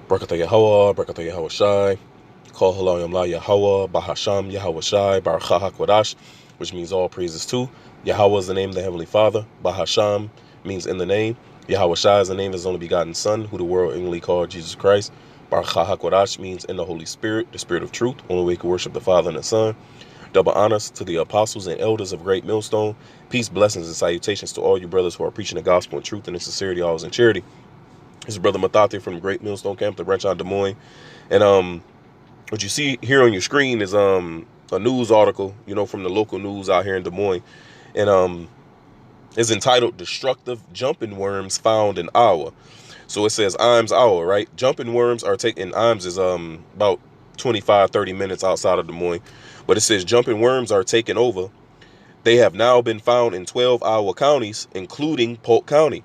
Barakatah Yahweh, Barakatah Yahweh Shai, Kol Halayim La Yahweh, Bahasham Yahweh Shai, Baruch HaKodash, which means all praises to. Yahweh is the name of the Heavenly Father. Bahasham means in the name. Yahweh Shai is the name of his only begotten Son, who the world ignorantly called Jesus Christ. Baruch HaKodash means in the Holy Spirit, the Spirit of truth, only way to worship the Father and the Son. Double honors to the apostles and elders of Great Millstone. Peace, blessings, and salutations to all you brothers who are preaching the gospel in truth and in sincerity, always in charity. This is Brother Mathate from the Great Millstone Camp, the branch out of Des Moines. And what you see here on your screen is a news article, from the local news out here in Des Moines. And it's entitled Destructive Jumping Worms Found in Iowa. So it says Imes, Iowa, right? Jumping worms are taken. Imes is about 25-30 minutes outside of Des Moines. But it says jumping worms are taken over. They have now been found in 12 Iowa counties, including Polk County.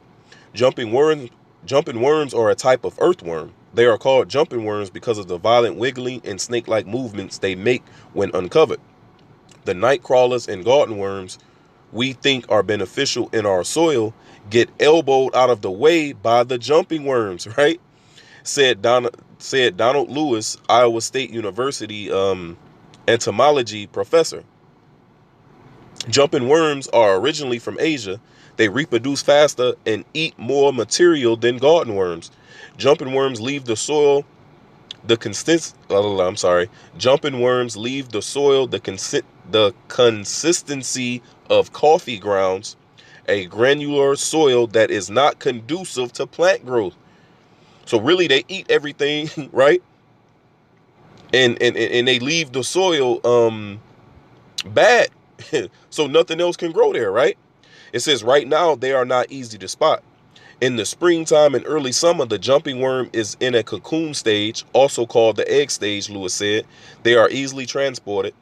Jumping worms are a type of earthworm. They are called jumping worms because of the violent wiggling and snake-like movements they make when uncovered. The night crawlers and garden worms we think are beneficial in our soil get elbowed out of the way by the jumping worms, right? Said Donald Lewis, Iowa State University entomology professor. Jumping worms are originally from Asia. They reproduce faster and eat more material than garden worms. Jumping worms leave the soil Jumping worms leave the soil the consistency of coffee grounds, a granular soil that is not conducive to plant growth. So really they eat everything, right? And they leave the soil bad. So nothing else can grow there, right? It says right now they are not easy to spot. In the springtime and early summer, the jumping worm is in a cocoon stage, also called the egg stage, Lewis said. They are easily transported.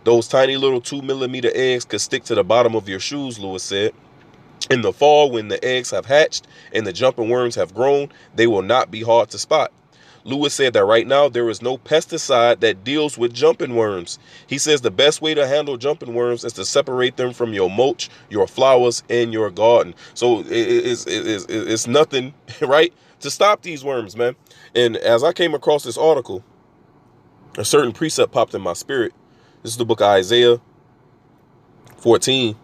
Those tiny little 2 millimeter eggs could stick to the bottom of your shoes, Lewis said. In the fall, when the eggs have hatched and the jumping worms have grown, they will not be hard to spot. Lewis said that right now there is no pesticide that deals with jumping worms. He says the best way to handle jumping worms is to separate them from your mulch, your flowers, and your garden. So it's nothing, right, to stop these worms, man. And as I came across this article, a certain precept popped in my spirit. This is the book of Isaiah 14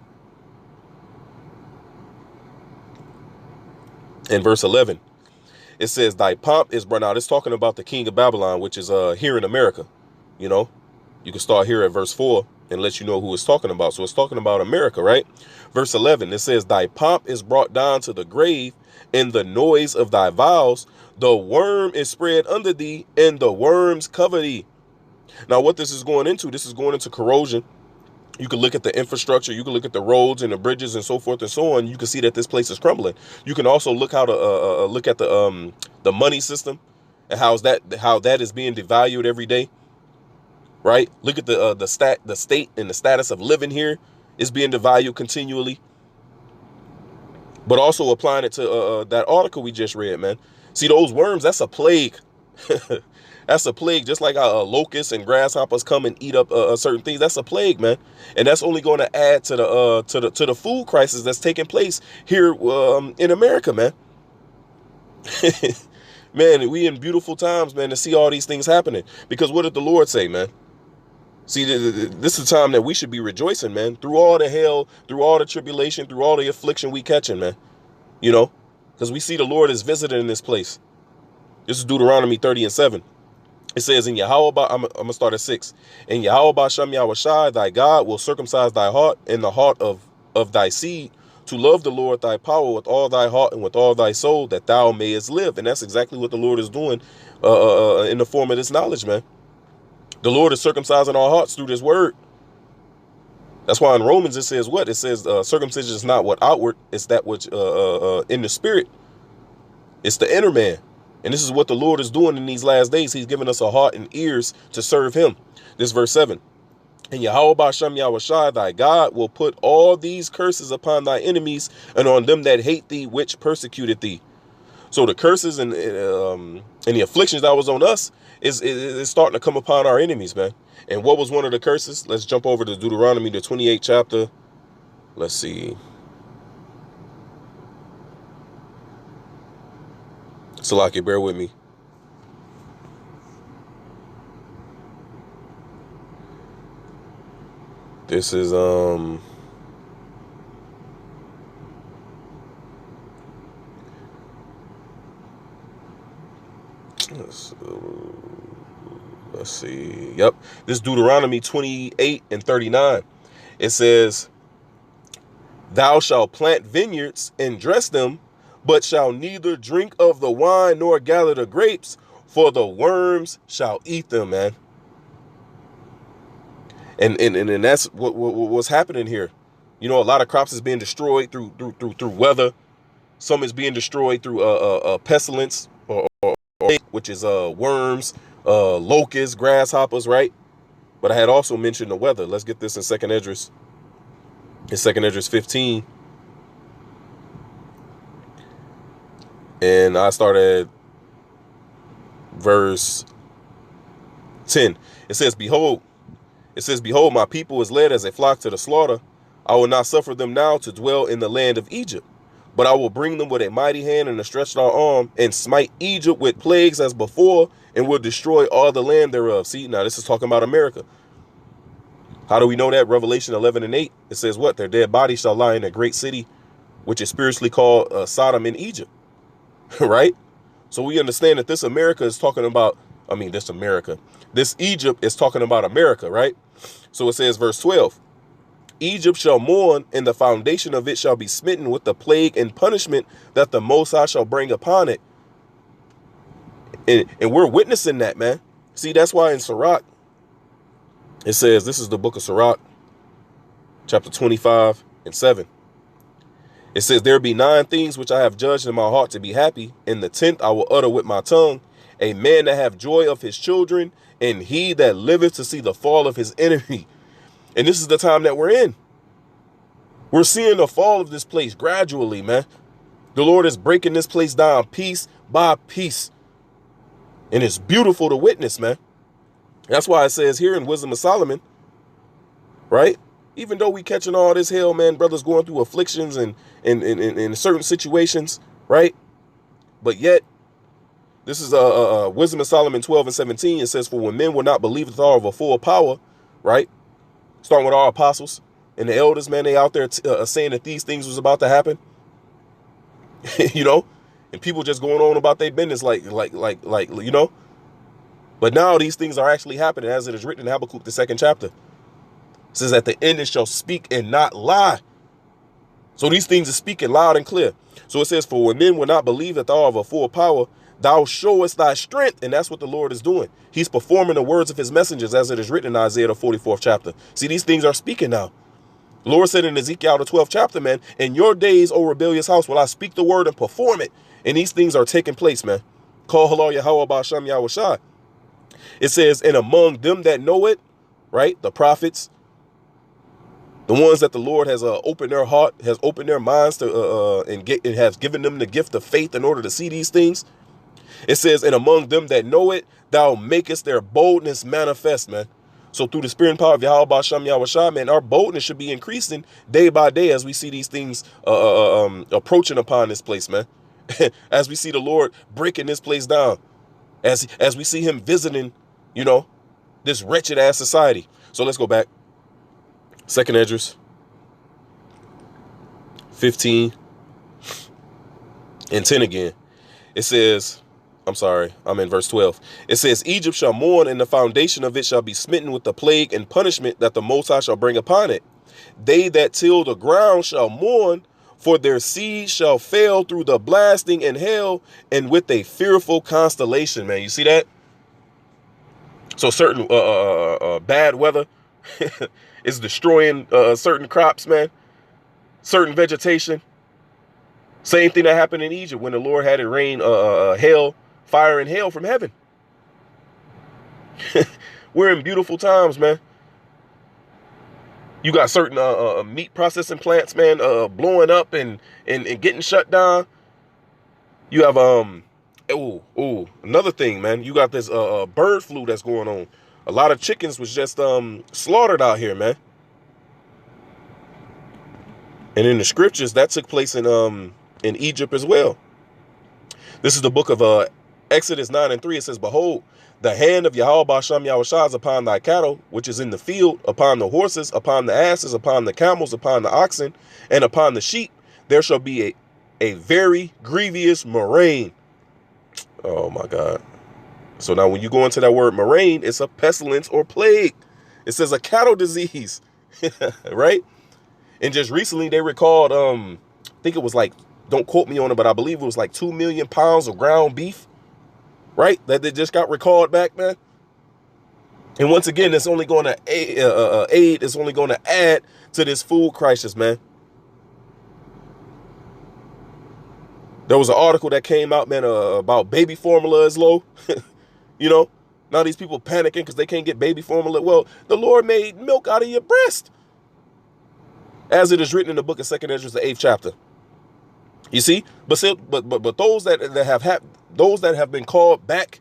and verse 11. It says, thy pomp is brought out. It's talking about the king of Babylon, which is here in America. You know, you can start here at verse 4 and let you know who it's talking about. So it's talking about America, right? Verse 11, it says, thy pomp is brought down to the grave, and the noise of thy vows, the worm is spread under thee, and the worms cover thee. Now, what this is going into corrosion. You can look at the infrastructure. You can look at the roads and the bridges and so forth and so on. You can see that this place is crumbling. You can also look look at the money system and how that is being devalued every day. Right? Look at the state and the status of living here is being devalued continually. But also applying it to that article we just read, man. See, those worms, that's a plague. That's a plague, just like how locusts and grasshoppers come and eat up certain things. That's a plague, man, and that's only going to add to the food crisis that's taking place here in America, man. Man, we in beautiful times, man, to see all these things happening. Because what did the Lord say, man? See, this is a time that we should be rejoicing, man. Through all the hell, through all the tribulation, through all the affliction we catching, man. You know, because we see the Lord is visiting in this place. This is Deuteronomy 30 and 7. It says, in Yahweh, I'm going to start at 6. In Yahweh Bashem Yahweh Shai, thy God will circumcise thy heart and the heart of thy seed, to love the Lord thy power with all thy heart and with all thy soul, that thou mayest live. And that's exactly what the Lord is doing in the form of this knowledge, man. The Lord is circumcising our hearts through this word. That's why in Romans it says what? It says circumcision is not what outward, it's that which in the spirit. It's the inner man. And this is what the Lord is doing in these last days. He's given us a heart and ears to serve him. This verse 7. And Yahweh Bashem Yahweh Shai, thy God, will put all these curses upon thy enemies and on them that hate thee, which persecuted thee. So the curses and the afflictions that was on us is starting to come upon our enemies, man. And what was one of the curses? Let's jump over to Deuteronomy, the 28th chapter. Let's see. Salaki, bear with me. This is let's see. Yep. This Deuteronomy 28:39. It says, "Thou shalt plant vineyards and dress them, but shall neither drink of the wine nor gather the grapes, for the worms shall eat them," man. And that's what's happening here. You know, a lot of crops is being destroyed through weather. Some is being destroyed through pestilence, which is worms, locusts, grasshoppers, right? But I had also mentioned the weather. Let's get this in Second Esdras. In Second Esdras 15, and I started verse 10. It says, "Behold, my people is led as a flock to the slaughter. I will not suffer them now to dwell in the land of Egypt, but I will bring them with a mighty hand and a stretched out arm, and smite Egypt with plagues as before, and will destroy all the land thereof." See, now this is talking about America. How do we know that? Revelation 11:8. It says what? "Their dead bodies shall lie in a great city, which is spiritually called Sodom in Egypt." Right? So we understand that this America is talking about, this Egypt is talking about America, right? So it says, verse 12, "Egypt shall mourn, and the foundation of it shall be smitten with the plague and punishment that the Most High shall bring upon it." And we're witnessing that, man. See, that's why in Sirach, it says, this is the book of Sirach, chapter 25:7. It says, "There be 9 things which I have judged in my heart to be happy, and the 10th I will utter with my tongue, a man that have joy of his children, and he that liveth to see the fall of his enemy." And this is the time that we're in. We're seeing the fall of this place gradually, man. The Lord is breaking this place down piece by piece. And it's beautiful to witness, man. That's why it says here in Wisdom of Solomon, right? Even though we catching all this hell, man, brothers going through afflictions and in certain situations, right? But yet, this is Wisdom of Solomon 12:17. It says, "For when men will not believe the thought of a full power," right? Starting with our apostles and the elders, man, they out there saying that these things was about to happen, you know, and people just going on about their business, like, you know. But now these things are actually happening, as it is written in Habakkuk, the 2nd chapter. It says, "At the end it shall speak and not lie." So these things are speaking loud and clear. So it says, "For when men will not believe that thou art of a full power, thou showest thy strength." And that's what the Lord is doing. He's performing the words of his messengers, as it is written in Isaiah, the 44th chapter. See, these things are speaking now. The Lord said in Ezekiel, the 12th chapter, man, "In your days, O rebellious house, will I speak the word and perform it." And these things are taking place, man. Call halal Yahweh Ba'asham Yahushai. It says, "And among them that know it," right, the prophets, the ones that the Lord has opened their heart, has opened their minds to, and has given them the gift of faith in order to see these things. It says, "And among them that know it, thou makest their boldness manifest," man. So through the spirit and power of Yahweh Ba'asham Yahushai, man, our boldness should be increasing day by day as we see these things approaching upon this place, man. As we see the Lord breaking this place down, as we see him visiting, you know, this wretched ass society. So let's go back. Second Esdras 15:10 again. It says, I'm in verse 12. It says, "Egypt shall mourn, and the foundation of it shall be smitten with the plague and punishment that the Most High shall bring upon it. They that till the ground shall mourn, for their seed shall fail through the blasting and hail, and with a fearful constellation." Man, you see that? So certain bad weather is destroying certain crops, man, certain vegetation. Same thing that happened in Egypt when the Lord had it rain hail, fire and hail from heaven. We're in beautiful times, man. You got certain meat processing plants, man, blowing up and getting shut down. You have another thing, man. You got this bird flu that's going on. A lot of chickens was just slaughtered out here, man. And in the scriptures, that took place in Egypt as well. This is the book of Exodus 9:3, it says, behold, the hand of Yahweh Basham Yahushua is upon thy cattle, which is in the field, upon the horses, upon the asses, upon the camels, upon the oxen, and upon the sheep. There shall be a very grievous murrain. Oh my God. So now when you go into that word murrain, it's a pestilence or plague. It says a cattle disease, right? And just recently they recalled, I think it was like, don't quote me on it, but I believe it was like 2 million pounds of ground beef, right? That they just got recalled back, man. And once again, it's only going to aid, it's only going to add to this food crisis, man. There was an article that came out, man, about baby formula is low. You know, now these people panicking because they can't get baby formula. Well, the Lord made milk out of your breast, as it is written in the book of 2nd Ezra, the 8th chapter. You see, but those that have been called back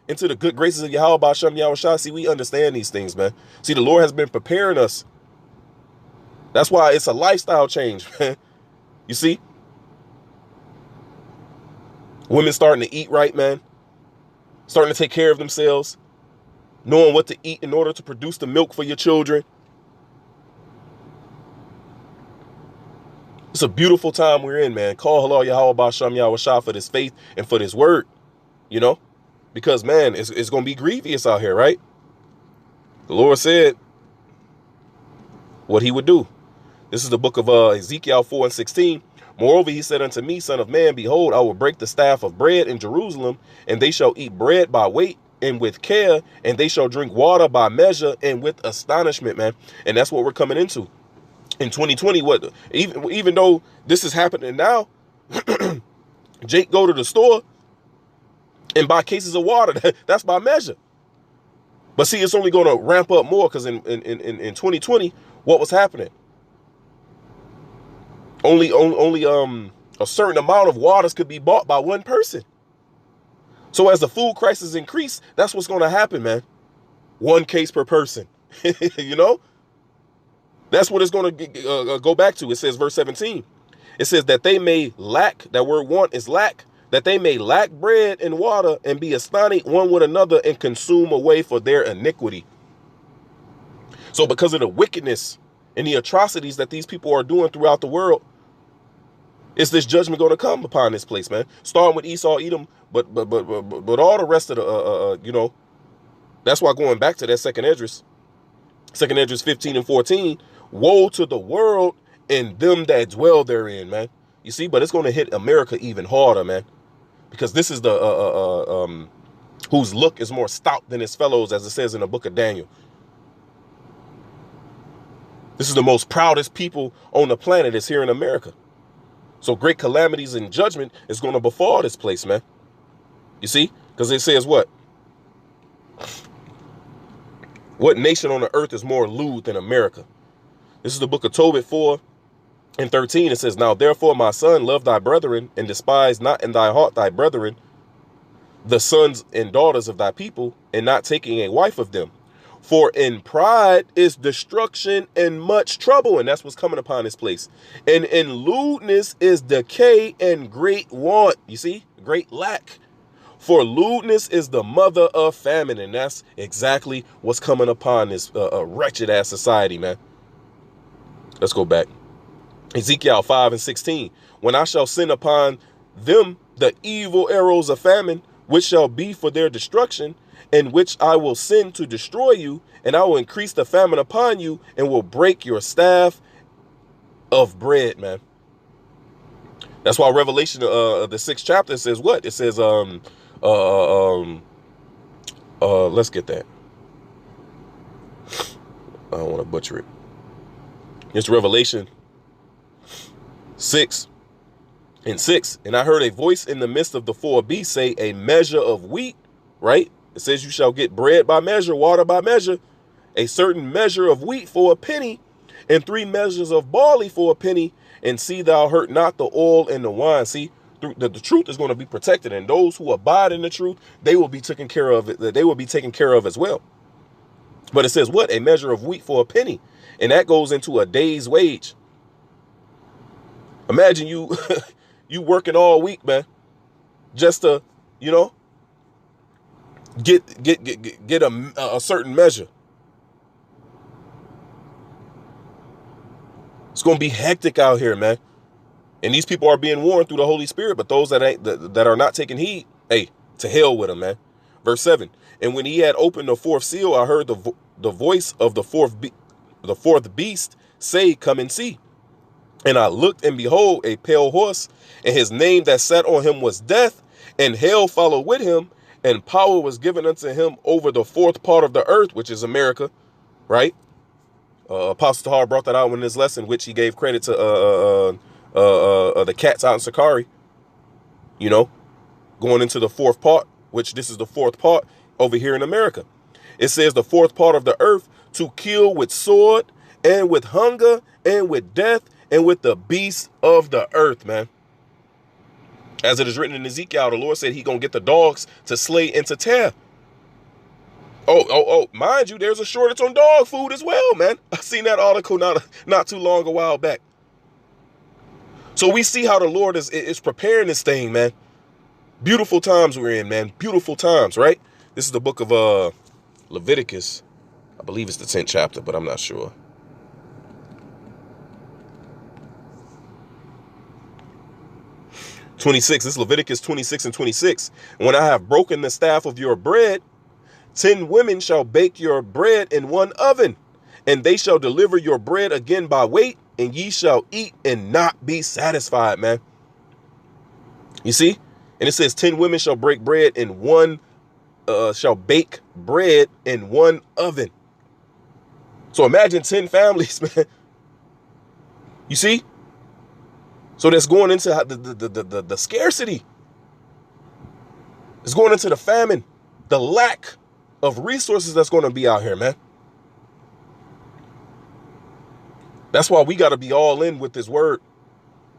into the good graces of Yahweh Basham Yahushua, see, we understand these things, man. See, the Lord has been preparing us. That's why it's a lifestyle change, man. You see, women starting to eat right, man. Starting to take care of themselves, knowing what to eat in order to produce the milk for your children. It's a beautiful time we're in, man. Call halal Yahweh Basham Yahushua for this faith and for this word, you know, because, man, it's going to be grievous out here, right? The Lord said what he would do. This is the book of Ezekiel 4:16. Moreover, he said unto me, son of man, behold, I will break the staff of bread in Jerusalem, and they shall eat bread by weight and with care, and they shall drink water by measure and with astonishment, man. And that's what we're coming into in 2020. What even though this is happening now, Jake go to the store and buy cases of water. That's by measure. But see, it's only going to ramp up more because in 2020, what was happening? Only a certain amount of waters could be bought by one person. So as the food crisis increase, that's what's going to happen, man. One case per person. You know, that's what it's going to go back to. It says verse 17. It says that they may lack, that word want is lack, that they may lack bread and water and be astonished one with another and consume away for their iniquity. So because of the wickedness and the atrocities that these people are doing throughout the world, is this judgment going to come upon this place, man? Starting with Esau, Edom, but all the rest of the, you know, that's why going back to that 2nd Esdras 15:14, woe to the world and them that dwell therein, man. You see, but it's going to hit America even harder, man, because this is the whose look is more stout than his fellows, as it says in the book of Daniel. This is the most proudest people on the planet is here in America. So great calamities and judgment is going to befall this place, man. You see? Because it says what? What nation on the earth is more lewd than America? This is the book of Tobit 4:13. It says, now therefore, my son, love thy brethren, and despise not in thy heart thy brethren, the sons and daughters of thy people, and not taking a wife of them. For in pride is destruction and much trouble. And that's what's coming upon this place. And in lewdness is decay and great want. You see, great lack. For lewdness is the mother of famine. And that's exactly what's coming upon this wretched ass society, man. Let's go back. Ezekiel 5:16. When I shall send upon them the evil arrows of famine, which shall be for their destruction, and which I will send to destroy you, and I will increase the famine upon you, and will break your staff of bread, man. That's why Revelation, the 6th chapter says what? It says, let's get that. I don't want to butcher it. It's Revelation 6:6. And I heard a voice in the midst of the four beasts say, a measure of wheat, right? It says you shall get bread by measure, water by measure, a certain measure of wheat for a penny, and 3 measures of barley for a penny, and see thou hurt not the oil and the wine. See, the truth is going to be protected, and those who abide in the truth, they will be taken care of. They will be taken care of as well. But it says what? A measure of wheat for a penny, and that goes into a day's wage. Imagine you you working all week, man, just to, you know, get a certain measure. It's gonna be hectic out here, man. And these people are being warned through the Holy Spirit, but those that are not taking heed, hey, to hell with them, man. Verse 7. And when he had opened the fourth seal, I heard the voice of the fourth beast say, come and see. And I looked, and behold, a pale horse, and his name that sat on him was Death, and hell followed with him, and power was given unto him over the fourth part of the earth, which is America, right? Apostle Tahar brought that out in his lesson, which he gave credit to the cats out in Sakari, you know, going into the fourth part, which this is the fourth part over here in America. It says the fourth part of the earth to kill with sword and with hunger and with death and with the beasts of the earth, man. As it is written in Ezekiel, the Lord said he gonna get the dogs to slay and to tear. Oh, mind you, there's a shortage on dog food as well, man. I seen that article not too long a while back. So we see how the Lord is preparing this thing, man. Beautiful times we're in, man. Beautiful times, right? This is the book of Leviticus. I believe it's the 10th chapter, but I'm not sure. This is Leviticus 26 and 26. When I have broken the staff of your bread, 10 women shall bake your bread in one oven, and they shall deliver your bread again by weight, and ye shall eat and not be satisfied, man. You see? And it says 10 women shall bake bread in one oven. So imagine 10 families, man. You see? So that's going into the scarcity. It's going into the famine, the lack of resources that's going to be out here, man. That's why we got to be all in with this word.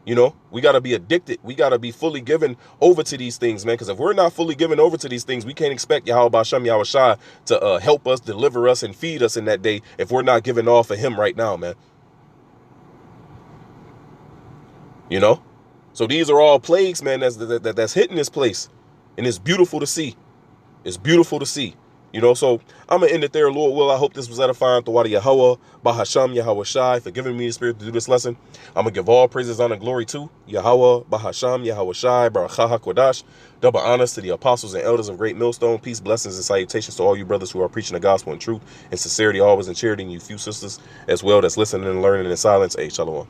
You know, we got to be addicted. We got to be fully given over to these things, man. Because if we're not fully given over to these things, we can't expect Yahweh B'Shem Yahweh Shai to help us, deliver us, and feed us in that day if we're not giving off of him right now, man. You know? So these are all plagues, man, that's hitting this place. And it's beautiful to see. It's beautiful to see. You know, so I'm going to end it there, Lord will. I hope this was edifying. Through Yahweh, Bahasham, Yahweh Shai, for giving me the spirit to do this lesson. I'm going to give all praises, honor, and glory to Yahweh, Bahasham, Yahweh Shai, Baruch HaKodash. Double honors to the apostles and elders of Great Millstone. Peace, blessings, and salutations to all you brothers who are preaching the gospel in truth and sincerity, always in charity, and you few sisters as well that's listening and learning in silence. Hey, shalom.